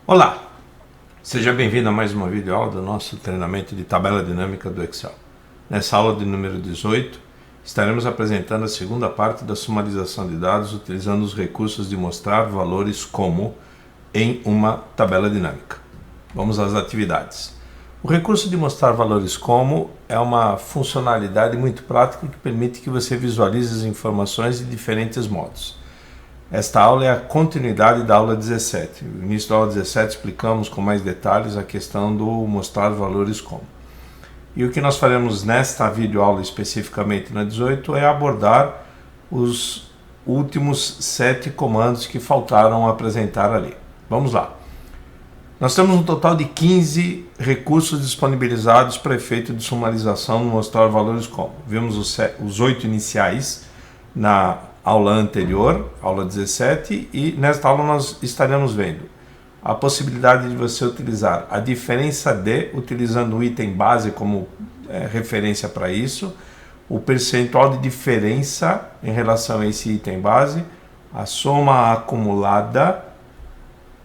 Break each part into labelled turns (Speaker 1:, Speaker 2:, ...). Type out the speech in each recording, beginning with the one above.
Speaker 1: Olá, seja bem-vindo a mais uma videoaula do nosso treinamento de tabela dinâmica do Excel. Nessa aula de número 18, estaremos apresentando a segunda parte da sumarização de dados utilizando os recursos de mostrar valores como em uma tabela dinâmica. Vamos às atividades. O recurso de mostrar valores como é uma funcionalidade muito prática que permite que você visualize as informações de diferentes modos. Esta aula é a continuidade da aula 17. No início da aula 17 explicamos com mais detalhes a questão do mostrar valores como. E o que nós faremos nesta videoaula especificamente na 18 é abordar os últimos 7 comandos que faltaram apresentar ali. Vamos lá. Nós temos um total de 15 recursos disponibilizados para efeito de sumarização no mostrar valores como. Vimos os 8 iniciais na aula anterior, aula 17, e nesta aula nós estaremos vendo a possibilidade de você utilizar a diferença de, utilizando o item base como referência para isso, o percentual de diferença em relação a esse item base, a soma acumulada,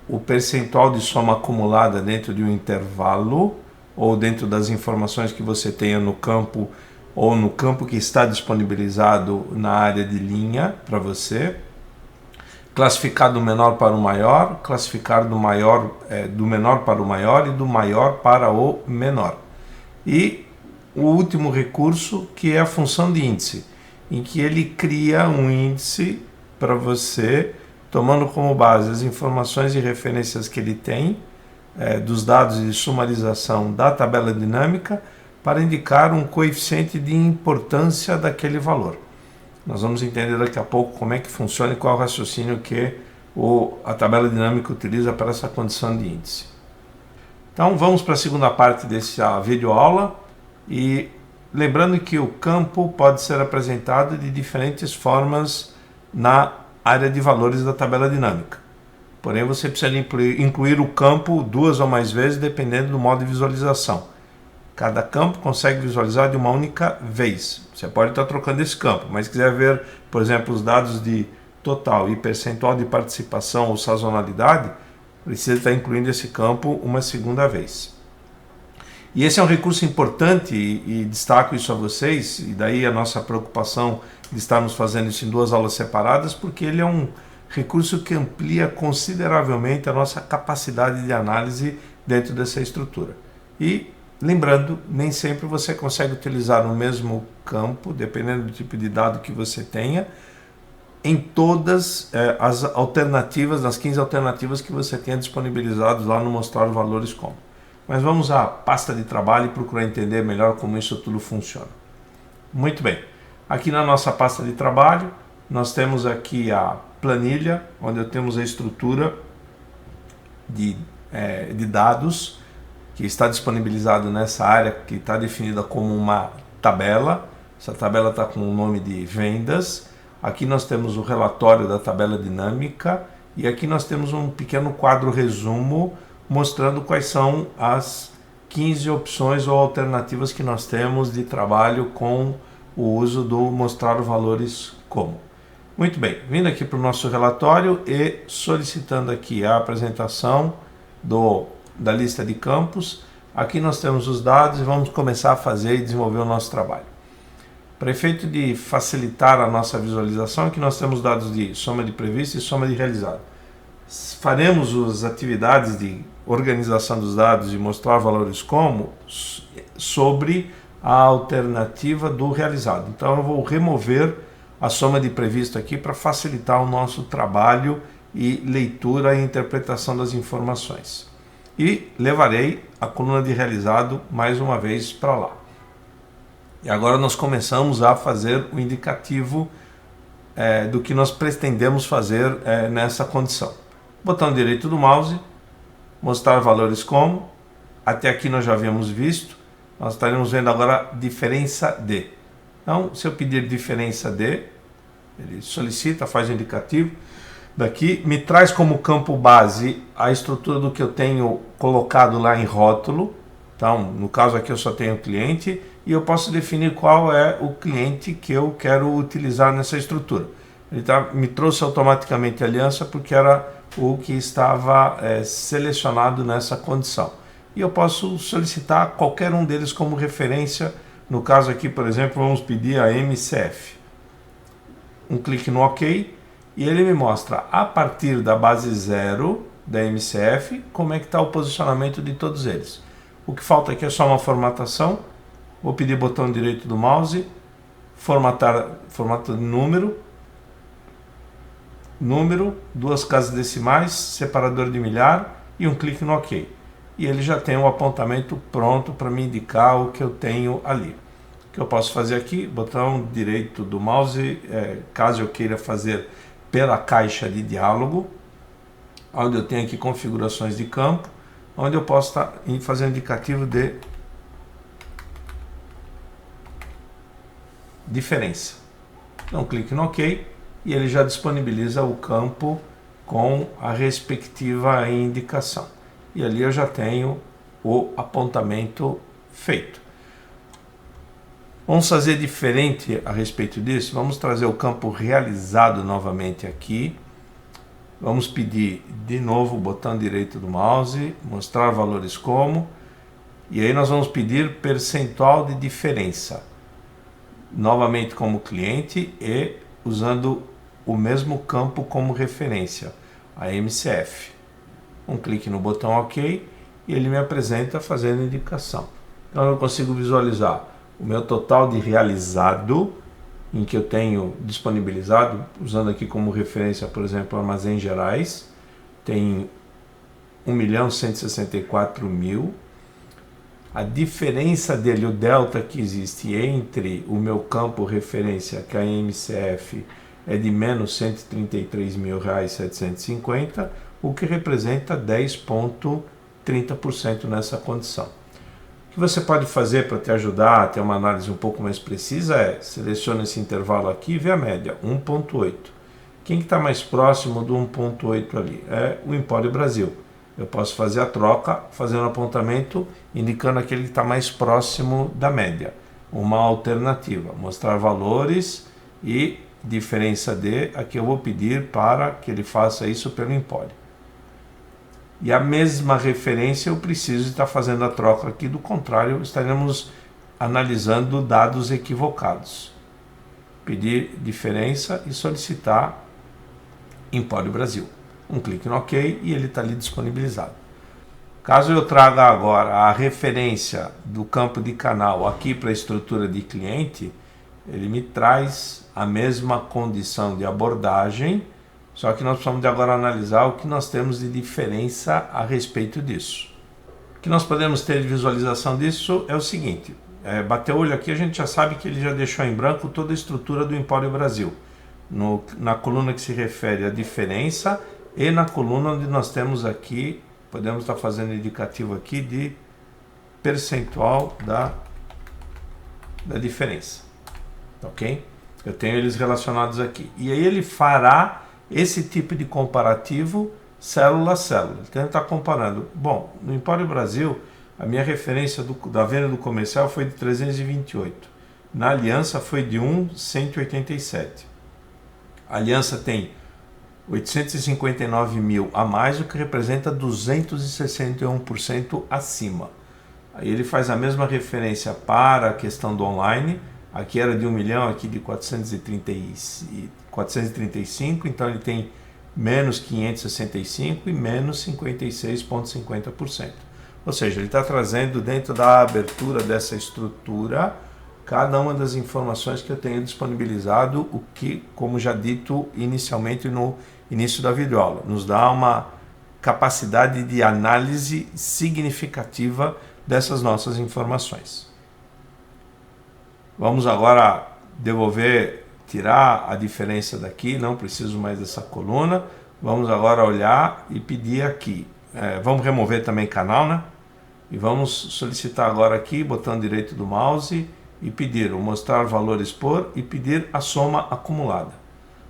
Speaker 1: o percentual de soma acumulada dentro de um intervalo ou dentro das informações que você tenha no campo ou no campo que está disponibilizado na área de linha para você, classificar do menor para o maior, classificar do menor para o maior e do maior para o menor. E o último recurso, que é a função de índice, em que ele cria um índice para você, tomando como base as informações e referências que ele tem, dos dados de sumarização da tabela dinâmica, para indicar um coeficiente de importância daquele valor. Nós vamos entender daqui a pouco como é que funciona e qual é o raciocínio que a tabela dinâmica utiliza para essa condição de índice. Então vamos para a segunda parte dessa videoaula e lembrando que o campo pode ser apresentado de diferentes formas na área de valores da tabela dinâmica. Porém você precisa incluir o campo 2 ou mais vezes dependendo do modo de visualização. Cada campo consegue visualizar de uma única vez. Você pode estar trocando esse campo, mas se quiser ver, por exemplo, os dados de total e percentual de participação ou sazonalidade, precisa estar incluindo esse campo uma segunda vez. E esse é um recurso importante e destaco isso a vocês, e daí a nossa preocupação de estarmos fazendo isso em 2 aulas separadas, porque ele é um recurso que amplia consideravelmente a nossa capacidade de análise dentro dessa estrutura. E lembrando, nem sempre você consegue utilizar o mesmo campo, dependendo do tipo de dado que você tenha, em todas as alternativas, nas 15 alternativas que você tenha disponibilizados lá no mostrar valores como. Mas vamos à pasta de trabalho e procurar entender melhor como isso tudo funciona. Muito bem, aqui na nossa pasta de trabalho, nós temos aqui a planilha, onde temos a estrutura de dados, que está disponibilizado nessa área que está definida como uma tabela. Essa tabela está com o nome de vendas. Aqui nós temos o relatório da tabela dinâmica e aqui nós temos um pequeno quadro resumo mostrando quais são as 15 opções ou alternativas que nós temos de trabalho com o uso do mostrar valores como. Muito bem, vindo aqui para o nosso relatório e solicitando aqui a apresentação da lista de campos. Aqui nós temos os dados e vamos começar a fazer e desenvolver o nosso trabalho. Para efeito de facilitar a nossa visualização, aqui nós temos dados de soma de previsto e soma de realizado. Faremos as atividades de organização dos dados e mostrar valores como sobre a alternativa do realizado. Então eu vou remover a soma de previsto aqui para facilitar o nosso trabalho e leitura e interpretação das informações. E levarei a coluna de realizado mais uma vez para lá. E agora nós começamos a fazer o indicativo do que nós pretendemos fazer nessa condição. Botão direito do mouse, mostrar valores como, até aqui nós já havíamos visto, nós estaremos vendo agora diferença de. Então, se eu pedir diferença de, ele solicita, faz o indicativo, daqui me traz como campo base a estrutura do que eu tenho colocado lá em rótulo. Então, no caso aqui eu só tenho cliente e eu posso definir qual é o cliente que eu quero utilizar nessa estrutura. Ele me trouxe automaticamente a aliança porque era o que estava selecionado nessa condição. E eu posso solicitar qualquer um deles como referência. No caso aqui, por exemplo, vamos pedir a MCF. Um clique no OK e ele me mostra a partir da base 0 da MCF como é que está o posicionamento de todos eles. O que falta aqui é só uma formatação. Vou pedir botão direito do mouse, formato de número, 2 casas decimais, separador de milhar e um clique no OK. E ele já tem o apontamento pronto para me indicar o que eu tenho ali. O que eu posso fazer aqui, botão direito do mouse, caso eu queira fazer pela caixa de diálogo, onde eu tenho aqui configurações de campo, onde eu posso estar fazendo indicativo de diferença. Então clique no OK e ele já disponibiliza o campo com a respectiva indicação. E ali eu já tenho o apontamento feito. Vamos fazer diferente a respeito disso. Vamos trazer o campo realizado novamente aqui. Vamos pedir de novo o botão direito do mouse, mostrar valores como, e aí nós vamos pedir percentual de diferença. Novamente como cliente e usando o mesmo campo como referência, a MCF. Um clique no botão OK e ele me apresenta fazendo indicação. Então eu consigo visualizar o meu total de realizado, em que eu tenho disponibilizado, usando aqui como referência, por exemplo, Armazém Gerais, tem 1.164.000. A diferença dele, o delta que existe entre o meu campo referência, que é a MCF, é de menos R$ 133.750, o que representa 10,30% nessa condição. O que você pode fazer para te ajudar a ter uma análise um pouco mais precisa é, seleciona esse intervalo aqui e vê a média, 1,8. Quem que está mais próximo do 1,8 ali? É o Empório Brasil. Eu posso fazer a troca, fazendo apontamento, indicando aquele que está mais próximo da média. Uma alternativa, mostrar valores e diferença de, aqui eu vou pedir para que ele faça isso pelo Empório. E a mesma referência eu preciso estar fazendo a troca aqui, do contrário estaremos analisando dados equivocados. Pedir diferença e solicitar Empório Brasil. Um clique no OK e ele está ali disponibilizado. Caso eu traga agora a referência do campo de canal aqui para a estrutura de cliente, ele me traz a mesma condição de abordagem, só que nós precisamos de agora analisar o que nós temos de diferença a respeito disso. O que nós podemos ter de visualização disso é o seguinte, bater o olho aqui a gente já sabe que ele já deixou em branco toda a estrutura do Empório Brasil, na coluna que se refere à diferença e na coluna onde nós temos aqui, podemos estar fazendo indicativo aqui de percentual da diferença, ok? Eu tenho eles relacionados aqui, e aí ele fará esse tipo de comparativo célula a célula. Então ele está comparando. Bom, no Empório Brasil, a minha referência da venda do comercial foi de 328. Na Aliança foi de 1,187. A Aliança tem 859.000 a mais, o que representa 261% acima. Aí ele faz a mesma referência para a questão do online. Aqui era de 1 milhão, aqui de 435, então ele tem menos 565 e menos 56,50%. Ou seja, ele está trazendo dentro da abertura dessa estrutura cada uma das informações que eu tenho disponibilizado, o que, como já dito inicialmente no início da videoaula, nos dá uma capacidade de análise significativa dessas nossas informações. Vamos agora tirar a diferença daqui, não preciso mais dessa coluna. Vamos agora olhar e pedir aqui. Vamos remover também canal, né? E vamos solicitar agora aqui, botão direito do mouse, e pedir o mostrar valores por e pedir a soma acumulada.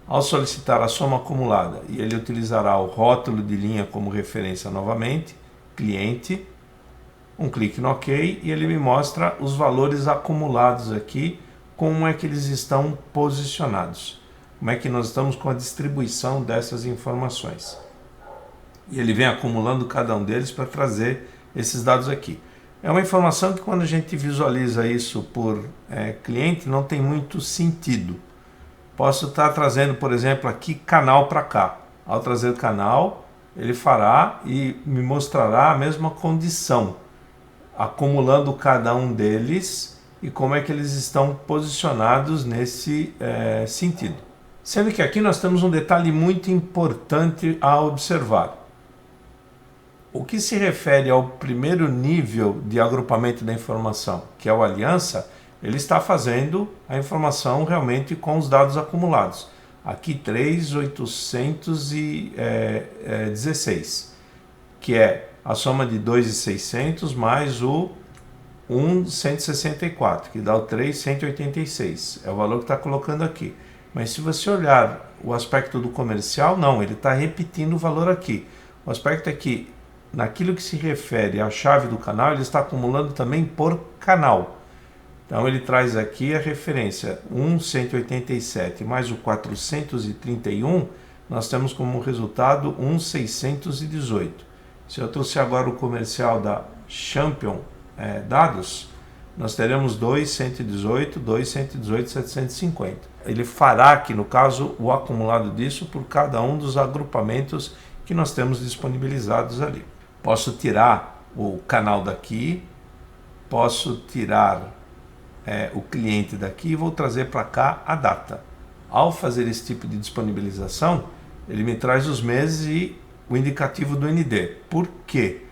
Speaker 1: Ao solicitar a soma acumulada, e ele utilizará o rótulo de linha como referência novamente, cliente, um clique no OK e ele me mostra os valores acumulados aqui, como é que eles estão posicionados. como é que nós estamos com a distribuição dessas informações. E ele vem acumulando cada um deles para trazer esses dados aqui. É uma informação que quando a gente visualiza isso por cliente não tem muito sentido. Posso estar trazendo, por exemplo, aqui canal para cá. Ao trazer canal, ele fará e me mostrará a mesma condição, acumulando cada um deles e como é que eles estão posicionados nesse sentido. Sendo que aqui nós temos um detalhe muito importante a observar. O que se refere ao primeiro nível de agrupamento da informação, que é o aliança, ele está fazendo a informação realmente com os dados acumulados. Aqui 3.816, que é a soma de 2.600 mais o 1.164, que dá o 3.186. É o valor que está colocando aqui. Mas se você olhar o aspecto do comercial, não, ele está repetindo o valor aqui. O aspecto é que naquilo que se refere à chave do canal, ele está acumulando também por canal. Então ele traz aqui a referência 1.187 mais o 431, nós temos como resultado 1.618. Se eu trouxer agora o comercial da Champion Dados, nós teremos 2.118, 2.118, 750. Ele fará aqui, no caso, o acumulado disso por cada um dos agrupamentos que nós temos disponibilizados ali. Posso tirar o canal daqui, posso tirar o cliente daqui e vou trazer para cá a data. Ao fazer esse tipo de disponibilização, ele me traz os meses e o indicativo do ND. Por quê?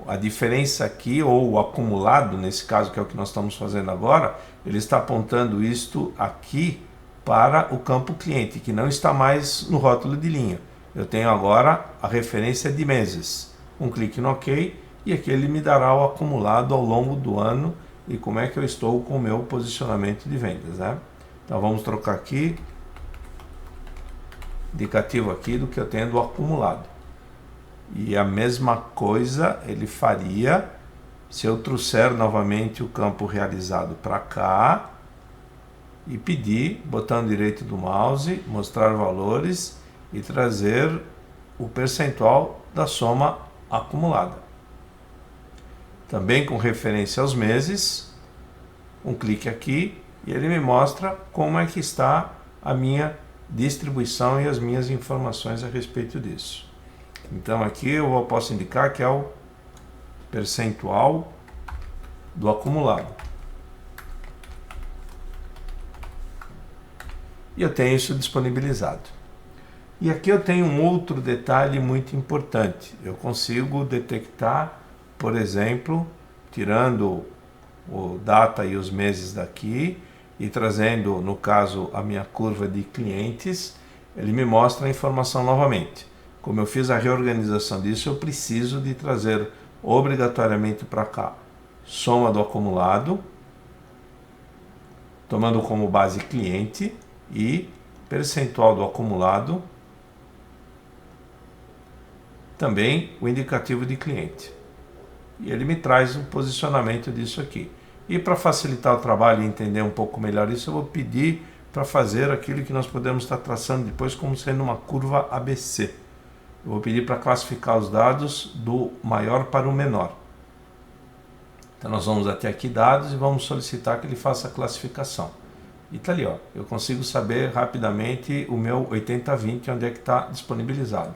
Speaker 1: A diferença aqui, ou o acumulado, nesse caso que é o que nós estamos fazendo agora, ele está apontando isto aqui para o campo cliente, que não está mais no rótulo de linha. Eu tenho agora a referência de meses. Um clique no OK e aqui ele me dará o acumulado ao longo do ano e como é que eu estou com o meu posicionamento de vendas, né? Então vamos trocar aqui, indicativo aqui do que eu tenho do acumulado. E a mesma coisa ele faria se eu trouxer novamente o campo realizado para cá e pedir, botão direito do mouse, mostrar valores e trazer o percentual da soma acumulada. Também com referência aos meses, um clique aqui e ele me mostra como é que está a minha distribuição e as minhas informações a respeito disso. Então aqui eu posso indicar que é o percentual do acumulado. E eu tenho isso disponibilizado. E aqui eu tenho um outro detalhe muito importante. Eu consigo detectar, por exemplo, tirando o data e os meses daqui e trazendo, no caso, a minha curva de clientes, ele me mostra a informação novamente. Como eu fiz a reorganização disso, eu preciso de trazer obrigatoriamente para cá soma do acumulado, tomando como base cliente e percentual do acumulado, também o indicativo de cliente. E ele me traz um posicionamento disso aqui. E para facilitar o trabalho e entender um pouco melhor isso, eu vou pedir para fazer aquilo que nós podemos estar traçando depois como sendo uma curva ABC. Eu vou pedir para classificar os dados do maior para o menor. Então nós vamos até aqui dados e vamos solicitar que ele faça a classificação. E está ali, ó, eu consigo saber rapidamente o meu 80/20, onde é que está disponibilizado.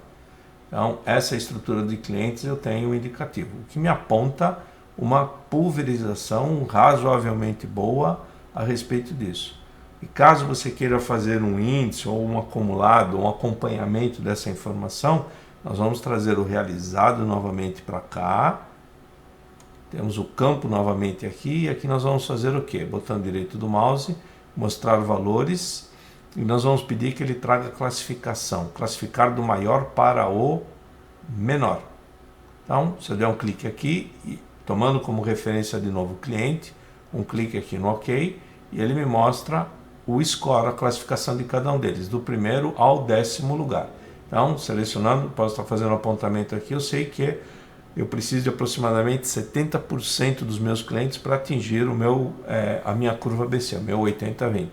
Speaker 1: Então essa estrutura de clientes eu tenho um indicativo, o que me aponta uma pulverização razoavelmente boa a respeito disso. E caso você queira fazer um índice ou um acumulado, um acompanhamento dessa informação, nós vamos trazer o realizado novamente para cá. Temos o campo novamente aqui, e aqui nós vamos fazer o quê? Botão direito do mouse, mostrar valores, e nós vamos pedir que ele traga classificação, classificar do maior para o menor. Então, se eu der um clique aqui, e tomando como referência de novo o cliente, um clique aqui no OK, e ele me mostra o score, a classificação de cada um deles, do primeiro ao 10º lugar. Então, selecionando, posso estar fazendo um apontamento aqui, eu sei que eu preciso de aproximadamente 70% dos meus clientes para atingir a minha curva ABC, o meu 80/20.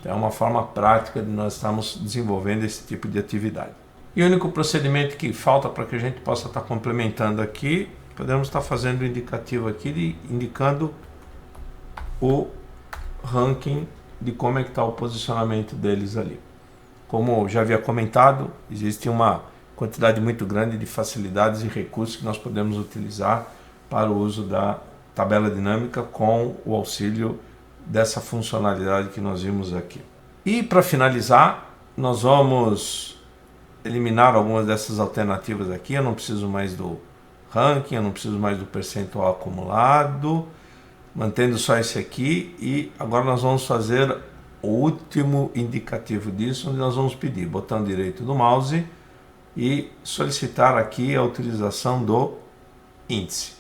Speaker 1: Então é uma forma prática de nós estarmos desenvolvendo esse tipo de atividade. E o único procedimento que falta para que a gente possa estar complementando aqui, podemos estar fazendo o indicativo aqui, indicando o ranking de como é que está o posicionamento deles ali. Como já havia comentado, existe uma quantidade muito grande de facilidades e recursos que nós podemos utilizar para o uso da tabela dinâmica com o auxílio dessa funcionalidade que nós vimos aqui. E para finalizar, nós vamos eliminar algumas dessas alternativas aqui. Eu não preciso mais do ranking, eu não preciso mais do percentual acumulado, mantendo só esse aqui. E agora nós vamos fazer o último indicativo disso, onde nós vamos pedir botão direito do mouse e solicitar aqui a utilização do índice.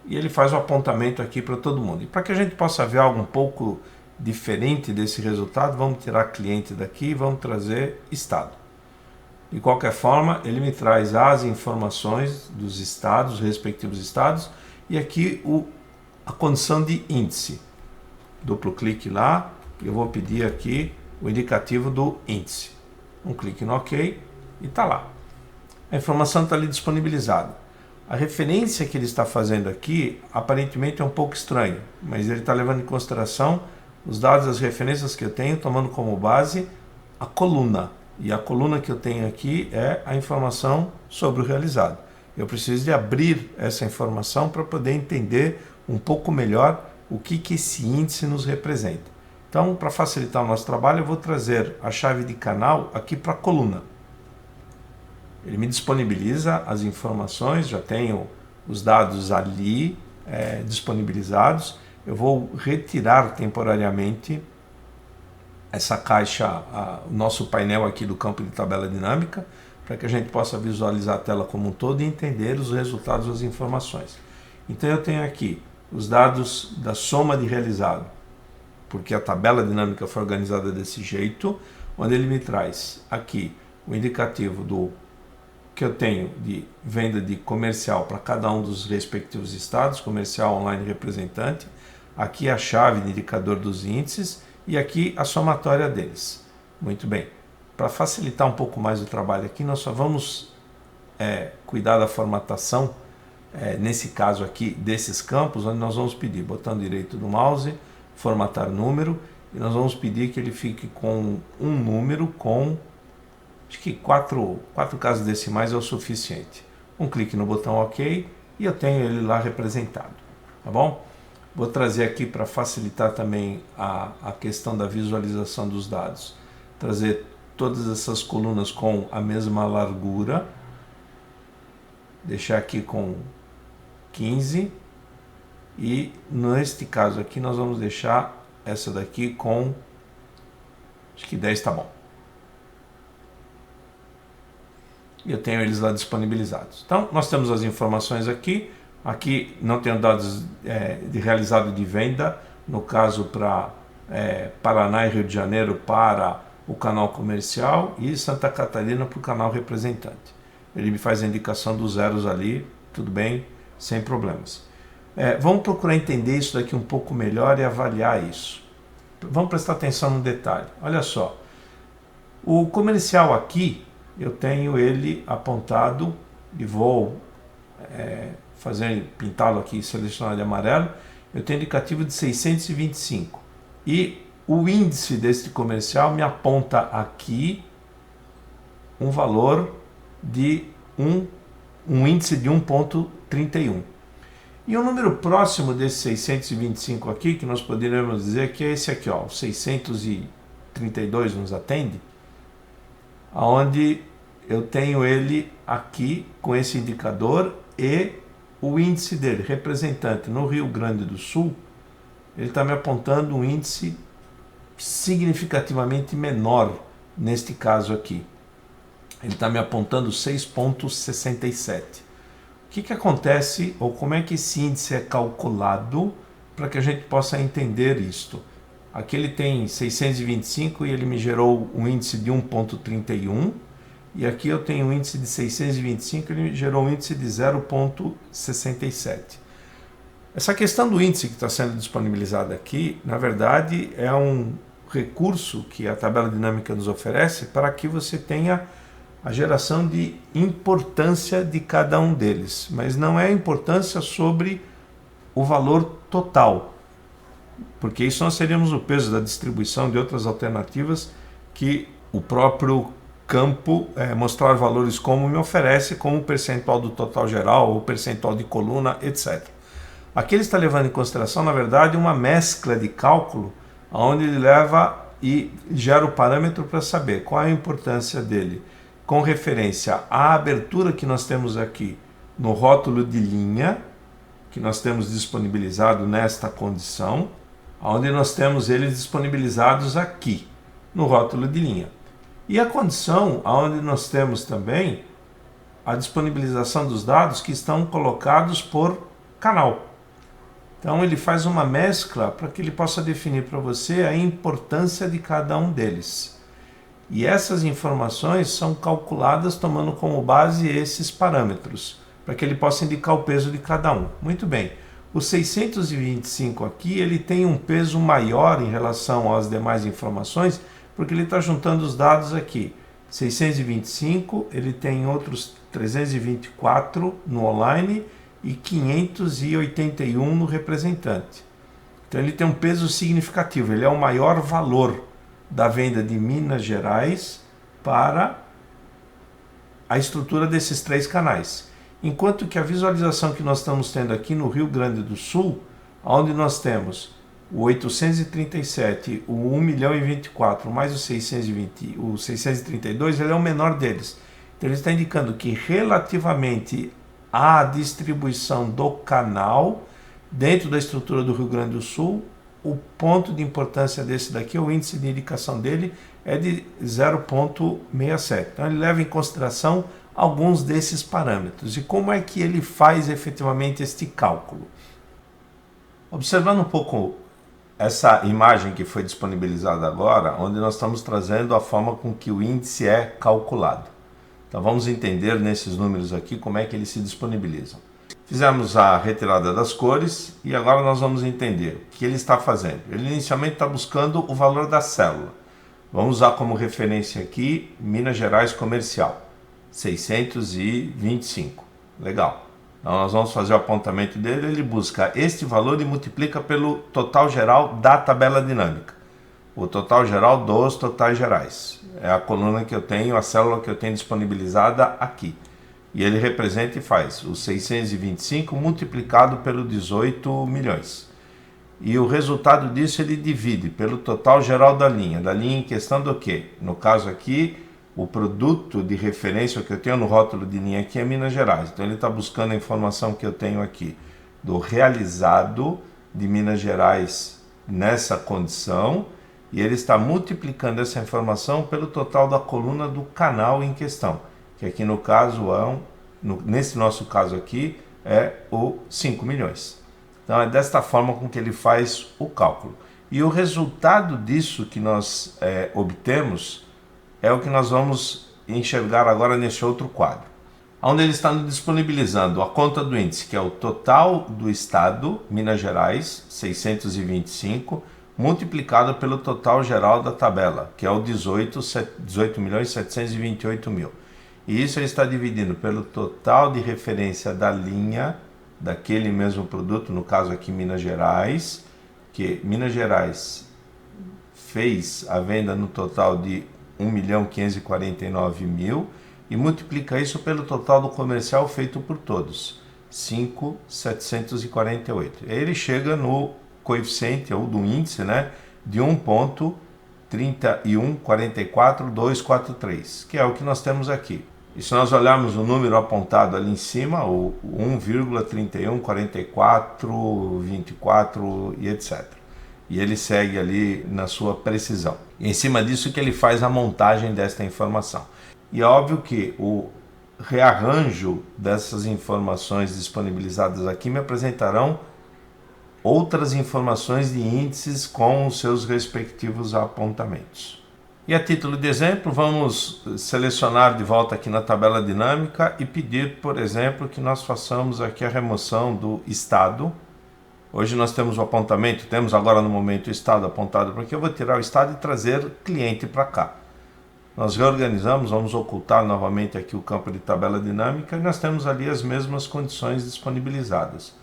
Speaker 1: E ele faz o apontamento aqui para todo mundo. E para que a gente possa ver algo um pouco diferente desse resultado, vamos tirar cliente daqui e vamos trazer estado. De qualquer forma, ele me traz as informações dos estados, respectivos estados, e aqui a condição de índice. Duplo clique lá, e eu vou pedir aqui o indicativo do índice. Um clique no OK e está lá. A informação está ali disponibilizada. A referência que ele está fazendo aqui, aparentemente é um pouco estranho, mas ele está levando em consideração os dados, as referências que eu tenho, tomando como base a coluna. E a coluna que eu tenho aqui é a informação sobre o realizado. Eu preciso de abrir essa informação para poder entender um pouco melhor o que esse índice nos representa. Então, para facilitar o nosso trabalho, eu vou trazer a chave de canal aqui para a coluna. Ele me disponibiliza as informações, já tenho os dados ali disponibilizados. Eu vou retirar temporariamente essa caixa, o nosso painel aqui do campo de tabela dinâmica, para que a gente possa visualizar a tela como um todo e entender os resultados das informações. Então eu tenho aqui os dados da soma de realizado, porque a tabela dinâmica foi organizada desse jeito, onde ele me traz aqui o indicativo do que eu tenho de venda de comercial para cada um dos respectivos estados, comercial, online, representante, aqui a chave de indicador dos índices e aqui a somatória deles. Muito bem, para facilitar um pouco mais o trabalho aqui, nós só vamos cuidar da formatação, nesse caso aqui, desses campos, onde nós vamos pedir botão direito do mouse, formatar número, e nós vamos pedir que ele fique com um número com acho que quatro casas decimais é o suficiente. Um clique no botão OK e eu tenho ele lá representado. Tá bom? Vou trazer aqui para facilitar também a questão da visualização dos dados. Trazer todas essas colunas com a mesma largura. Deixar aqui com 15. E neste caso aqui nós vamos deixar essa daqui com acho que 10 tá bom. E eu tenho eles lá disponibilizados. Então, nós temos as informações aqui. Aqui não tenho dados de realizado de venda, no caso para Paraná e Rio de Janeiro para o canal comercial e Santa Catarina para o canal representante. Ele me faz a indicação dos zeros ali, tudo bem, sem problemas. Vamos procurar entender isso daqui um pouco melhor e avaliar isso. Vamos prestar atenção no detalhe. Olha só, o comercial aqui, eu tenho ele apontado e vou pintá-lo aqui, selecionado de amarelo. Eu tenho indicativo de 625 e o índice deste comercial me aponta aqui um valor de um índice de 1,31. E o número próximo desse 625 aqui, que nós poderíamos dizer que é esse aqui, ó, o 632 nos atende, onde eu tenho ele aqui com esse indicador e o índice dele, representante no Rio Grande do Sul, ele está me apontando um índice significativamente menor neste caso aqui. Ele está me apontando 6,67. O que acontece, ou como é que esse índice é calculado para que a gente possa entender isto? Aqui ele tem 625 e ele me gerou um índice de 1,31, e aqui eu tenho um índice de 625 e ele me gerou um índice de 0,67. Essa questão do índice que está sendo disponibilizado aqui, na verdade, é um recurso que a tabela dinâmica nos oferece para que você tenha a geração de importância de cada um deles, mas não é importância sobre o valor total, porque isso nós teríamos o peso da distribuição de outras alternativas que o próprio campo mostrar valores como me oferece, como o percentual do total geral, o percentual de coluna, etc. Aqui ele está levando em consideração, na verdade, uma mescla de cálculo, onde ele leva e gera o parâmetro para saber qual é a importância dele, com referência à abertura que nós temos aqui no rótulo de linha, que nós temos disponibilizado nesta condição, onde nós temos eles disponibilizados aqui, no rótulo de linha. E a condição onde nós temos também a disponibilização dos dados que estão colocados por canal. Então ele faz uma mescla para que ele possa definir para você a importância de cada um deles. E essas informações são calculadas tomando como base esses parâmetros, para que ele possa indicar o peso de cada um. Muito bem, o 625 aqui ele tem um peso maior em relação às demais informações, porque ele está juntando os dados aqui. 625, ele tem outros 324 no online e 581 no representante. Então ele tem um peso significativo, ele é o maior valor da venda de Minas Gerais para a estrutura desses 3 canais. Enquanto que a visualização que nós estamos tendo aqui no Rio Grande do Sul, onde nós temos o 837, o 1.024 mais o 620, o 632, ele é o menor deles. Então ele está indicando que relativamente à distribuição do canal dentro da estrutura do Rio Grande do Sul, o ponto de importância desse daqui, o índice de indicação dele é de 0,67. Então ele leva em consideração alguns desses parâmetros. E como é que ele faz efetivamente este cálculo? Observando um pouco essa imagem que foi disponibilizada agora, onde nós estamos trazendo a forma com que o índice é calculado. Então vamos entender nesses números aqui como é que eles se disponibilizam. Fizemos a retirada das cores e agora nós vamos entender o que ele está fazendo. Ele inicialmente está buscando o valor da célula. Vamos usar como referência aqui Minas Gerais Comercial, 625. Legal. Então nós vamos fazer o apontamento dele, ele busca este valor e multiplica pelo total geral da tabela dinâmica. O total geral dos totais gerais. É a coluna que eu tenho, a célula que eu tenho disponibilizada aqui. E ele representa e faz o 625 multiplicado pelo 18 milhões. E o resultado disso ele divide pelo total geral da linha em questão do quê? No caso aqui, o produto de referência que eu tenho no rótulo de linha aqui é Minas Gerais. Então ele está buscando a informação que eu tenho aqui do realizado de Minas Gerais nessa condição, e ele está multiplicando essa informação pelo total da coluna do canal em questão, que aqui no caso nesse nosso caso aqui é o 5 milhões. Então é desta forma com que ele faz o cálculo. E o resultado disso que nós obtemos é o que nós vamos enxergar agora nesse outro quadro, onde ele está disponibilizando a conta do índice, que é o total do estado, Minas Gerais, 625, multiplicado pelo total geral da tabela, que é o 18.728.000. E isso ele está dividindo pelo total de referência da linha, daquele mesmo produto, no caso aqui Minas Gerais, que Minas Gerais fez a venda no total de 1.549.000 e multiplica isso pelo total do comercial feito por todos, 5.748. Aí ele chega no coeficiente ou do índice, né, de 1,3144243, que é o que nós temos aqui. E se nós olharmos o número apontado ali em cima, o 1,314424 e etc. E ele segue ali na sua precisão. E em cima disso que ele faz a montagem desta informação. E é óbvio que o rearranjo dessas informações disponibilizadas aqui me apresentarão outras informações de índices com os seus respectivos apontamentos. E a título de exemplo, vamos selecionar de volta aqui na tabela dinâmica e pedir, por exemplo, que nós façamos aqui a remoção do estado Hoje nós temos o apontamento, temos agora no momento o estado apontado para aqui, eu vou tirar o estado e trazer cliente para cá. Nós reorganizamos, vamos ocultar novamente aqui o campo de tabela dinâmica e nós temos ali as mesmas condições disponibilizadas.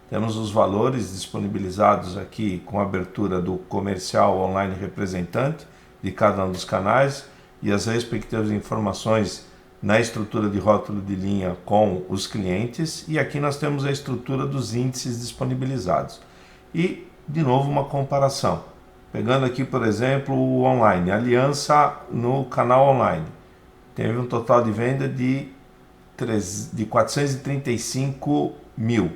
Speaker 1: Temos os valores disponibilizados aqui com a abertura do comercial online representante de cada um dos canais e as respectivas informações na estrutura de rótulo de linha com os clientes, e aqui nós temos a estrutura dos índices disponibilizados. E, de novo, uma comparação. Pegando aqui, por exemplo, o online, aliança no canal online. Teve um total de venda de 435 mil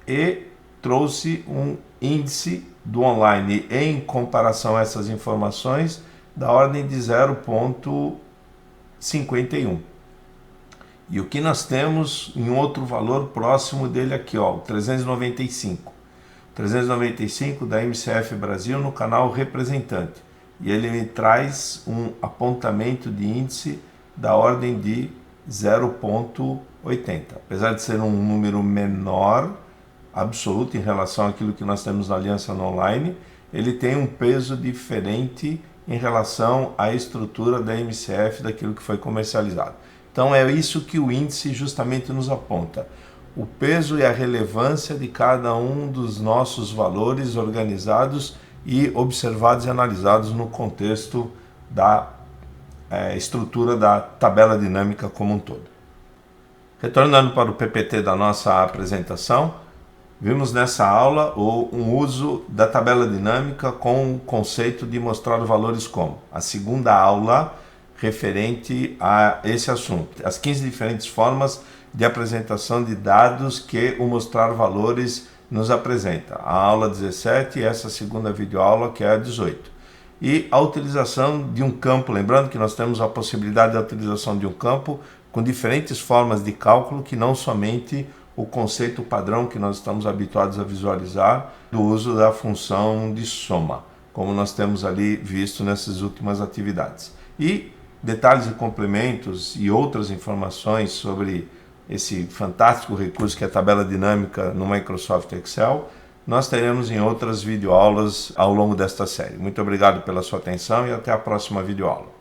Speaker 1: e trouxe um índice do online em comparação a essas informações da ordem de 0,51. E o que nós temos em outro valor próximo dele aqui, ó, 395. 395 da MCF Brasil no canal representante. E ele me traz um apontamento de índice da ordem de 0,80. Apesar de ser um número menor, absoluto, em relação àquilo que nós temos na aliança no online, ele tem um peso diferente em relação à estrutura da MCF daquilo que foi comercializado. Então é isso que o índice justamente nos aponta. O peso e a relevância de cada um dos nossos valores organizados e observados e analisados no contexto da estrutura da tabela dinâmica como um todo. Retornando para o PPT da nossa apresentação, vimos nessa aula um uso da tabela dinâmica com o conceito de mostrar valores como a segunda aula referente a esse assunto. As 15 diferentes formas de apresentação de dados que o mostrar valores nos apresenta. A aula 17 e essa segunda videoaula, que é a 18. E a utilização de um campo, lembrando que nós temos a possibilidade da utilização de um campo com diferentes formas de cálculo, que não somente o conceito padrão que nós estamos habituados a visualizar do uso da função de soma, como nós temos ali visto nessas últimas atividades. E detalhes e complementos e outras informações sobre esse fantástico recurso que é a tabela dinâmica no Microsoft Excel, nós teremos em outras videoaulas ao longo desta série. Muito obrigado pela sua atenção e até a próxima videoaula.